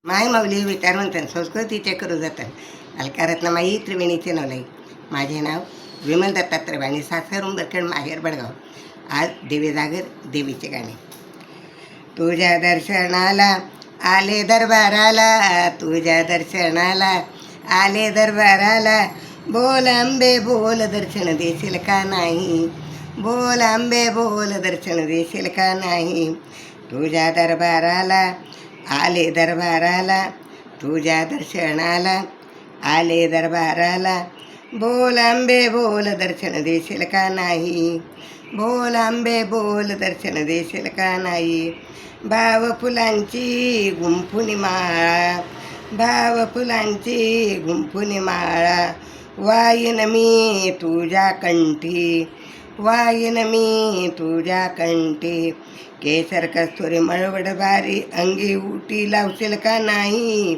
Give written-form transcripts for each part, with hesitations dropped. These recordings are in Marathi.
माय माऊली विचारवंतन संस्कृतीचे करू जतन अलकारत्न माई त्रिवेणीचे नवलाई. माझे नाव विमल दत्तात्रय आणि सासर उंबरखेड माहेर बडगाव. आज देवी जागर देवीचे गाणे. तुझ्या दर्शनाला आले दरबाराला, तुझ्या दर्शनाला आले दरबाराला, बोल अंबे बोल दर्शन देशील का नाही, बोल अंबे बोल दर्शन देशील का नाही. तुझ्या दरबाराला आले दरबाराला, तुझ्या दर्शनाला आले दरबाराला, बोल अंबे बोल दर्शन देशील का नाही, बोल अंबे बोल दर्शन देशील का नाही. भाव फुलांची गुंफुनी माळा, भाव फुलांची गुंफुनी माळा, वाईन मी तुझ्या कंठी, वाईन मी तुझ्या कंठी. केसर कस्तुरी मळवड बारी अंगी उटी लावशील का नाही,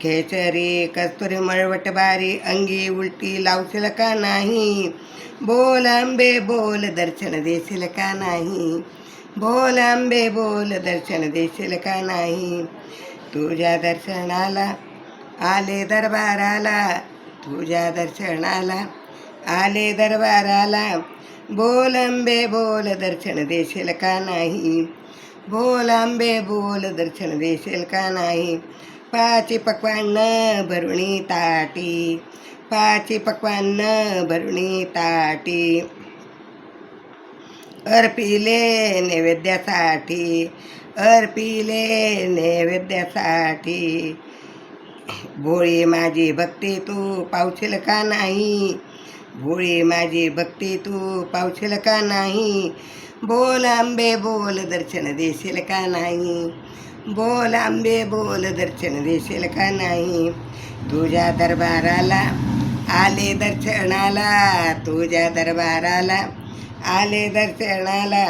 केसरी कस्तुरी मळवट बारी अंगी उलटी लावशील का नाही. बोल अंबे बोल दर्शन देशील का नाही, बोल अंबे बोल दर्शन देशील का नाही. तुझ्या दर्शनाला आले दरबाराला, तुझ्या दर्शनाला आले दरबाराला, बोल अंबे बोल दर्शन देशील का नाही, बोल अंबे बोल दर्शन देशील का नाही. पाची पक्वान्न भरुणी ताटी, पाची पक्वान्न भरुणी ताटी, अर्पिले नैवेद्यासाठी, अर्पिले नैवेद्यासाठी. भोळी माझी भक्ती तू पावशील का नाही, भोळी माझी भक्ती तू पावशील का नाही. बोल अंबे बोल दर्शन देशील का नाही, बोल अंबे बोल दर्शन देशील का नाही. तुझ्या दरबाराला आले दर्शनाला, तुझ्या दरबाराला आले दर्शनाला,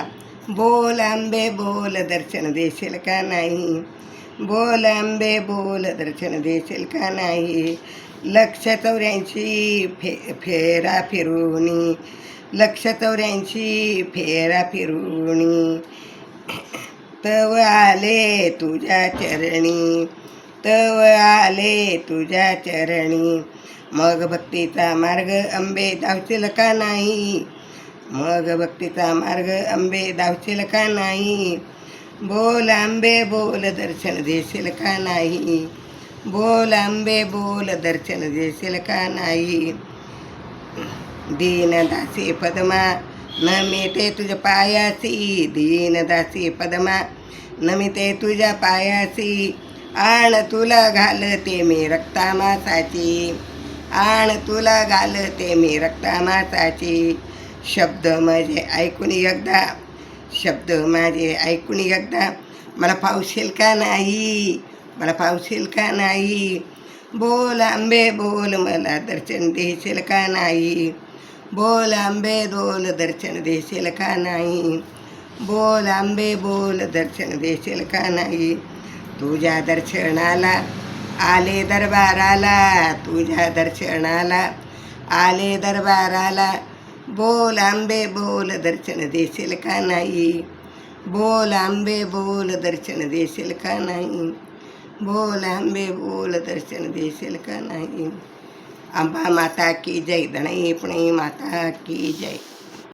बोल अंबे बोल दर्शन देशील का नाही, बोल अंबे बोल दर्शन देशील का नाही. 184 फेरा फिरुनी, 184 फेरा फिरुनी, तव आले तुझ्या चरणी, तव आले तुझ्या चरणी. मग भक्तीचा मार्ग अंबे धावशील का नाही, मग भक्तीचा मार्ग अंबे धावशील का नाही. बोल अंबे बोल दर्शन देशील का नाही, बोल अंबे बोल दर्शन देशील का नाही. दीनदासी पद्मा नमिते तुझ्या पायासी, दीनदासी पद्मा नमिते तुझ्या पायासी. आण तुला घालते मी रक्तामासाची, आण तुला घालते मी रक्तामासाची. शब्द माझे ऐकून एकदा, शब्द माझे ऐकून एकदा, मला पावशील का नाही, मला पावशील का नाही. बोल अंबे बोल मला दर्शन देशील का नाही, बोल अंबे बोल दर्शन देशील का नाही, बोल अंबे बोल दर्शन देशील का नाही. तुझ्या दर्शनाला आले दरबाराला, तुझ्या दर्शनाला आले दरबाराला, बोल अंबे बोल दर्शन देशील का नाही, बोल अंबे बोल दर्शन देशील का नाही, बोल अंबे बोल दर्शन देशील का नाही. अंबा माता की जय, धनई पुणे माता की जय.